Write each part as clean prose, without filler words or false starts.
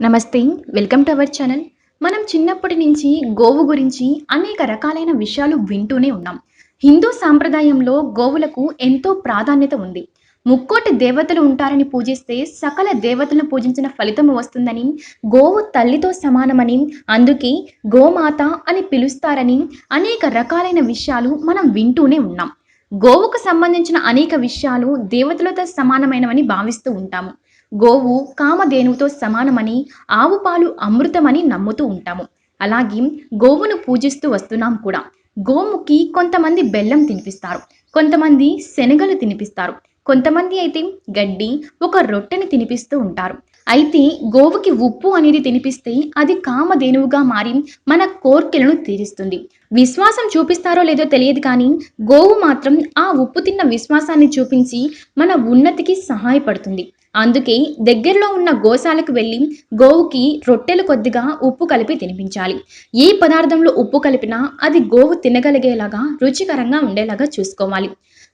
నమస్తే. Welcome to our channel. మనం చిన్నప్పటి నుంచి గోవు గురించి అనేక రకాలైన విషయాలు వింటూనే ఉన్నాం. హిందూ సాంప్రదాయంలో గోవులకు ఎంతో ప్రాధాన్యత ఉంది. ముక్కోటి దేవతలు ఉంటారని పూజిస్తే సకల దేవతలను పూజించిన ఫలితం వస్తుందని, గోవు తల్లితో సమానమని, అందుకే గోమాత అని పిలుస్తారని అనేక రకాలైన విషయాలు మనం వింటూనే ఉన్నాం. గోవుకు సంబంధించిన అనేక విషయాలు దేవతలతో సమానమైనవని భావిస్తూ ఉంటాము. గోవు కామధేనువుతో సమానమని, ఆవు పాలు అమృతమని నమ్ముతూ ఉంటాము. అలాగే గోవును పూజిస్తూ వస్తున్నాం కూడా. గోవుకి కొంతమంది బెల్లం తినిపిస్తారు, కొంతమంది శనగలు తినిపిస్తారు, కొంతమంది అయితే గడ్డి, ఒక రొట్టెని తినిపిస్తూ ఉంటారు. అయితే గోవుకి ఉప్పు అనేది తినిపిస్తే అది కామధేనువుగా మారి మన కోర్కెలను తీరుస్తుంది. విశ్వాసం చూపిస్తారో లేదో తెలియదు కానీ గోవు మాత్రం ఆ ఉప్పు తిన్న విశ్వాసాన్ని చూపించి మన ఉన్నతికి సహాయపడుతుంది. అందుకే దగ్గరలో ఉన్న గోశాలకు వెళ్ళి గోవుకి రొట్టెలు కొద్దిగా ఉప్పు కలిపి తినిపించాలి. ఏ పదార్థంలో ఉప్పు కలిపినా అది గోవు తినగలిగేలాగా రుచికరంగా ఉండేలాగా చూసుకోవాలి.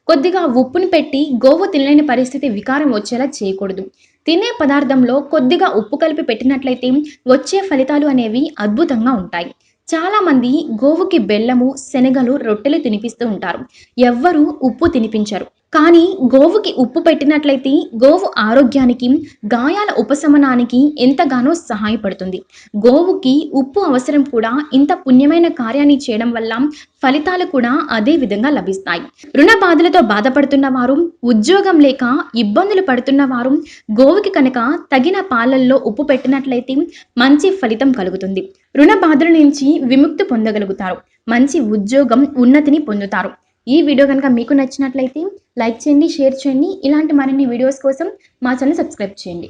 కొద్దిగా ఉప్పుని పెట్టి గోవు తినలేని పరిస్థితి వికారం వచ్చేలా చేయకూడదు. తినే పదార్థంలో కొద్దిగా ఉప్పు కలిపి పెట్టినట్లయితే వచ్చే ఫలితాలు అనేవి అద్భుతంగా ఉంటాయి. చాలా మంది గోవుకి బెల్లము, శనగలు, రొట్టెలు తినిపిస్తూ ఉంటారు. ఎవ్వరూ ఉప్పు తినిపించరు. కానీ గోవుకి ఉప్పు పెట్టినట్లయితే గోవు ఆరోగ్యానికి, గాయాల ఉపశమనానికి ఎంతగానో సహాయపడుతుంది. గోవుకి ఉప్పు అవసరం కూడా. ఇంత పుణ్యమైన కార్యాన్ని చేయడం వల్ల ఫలితాలు కూడా అదే విధంగా లభిస్తాయి. రుణ బాధలతో బాధపడుతున్న వారు, ఉద్యోగం లేక ఇబ్బందులు పడుతున్న వారు గోవుకి కనుక తగిన పాలల్లో ఉప్పు పెట్టినట్లయితే మంచి ఫలితం కలుగుతుంది. రుణ బాధల నుంచి విముక్తి పొందగలుగుతారు. మంచి ఉద్యోగం, ఉన్నతిని పొందుతారు. ఈ వీడియో కనుక మీకు నచ్చినట్లయితే లైక్ చేయండి, షేర్ చేయండి. ఇలాంటి మరిన్ని వీడియోస్ కోసం మా ఛానల్ సబ్స్క్రైబ్ చేయండి.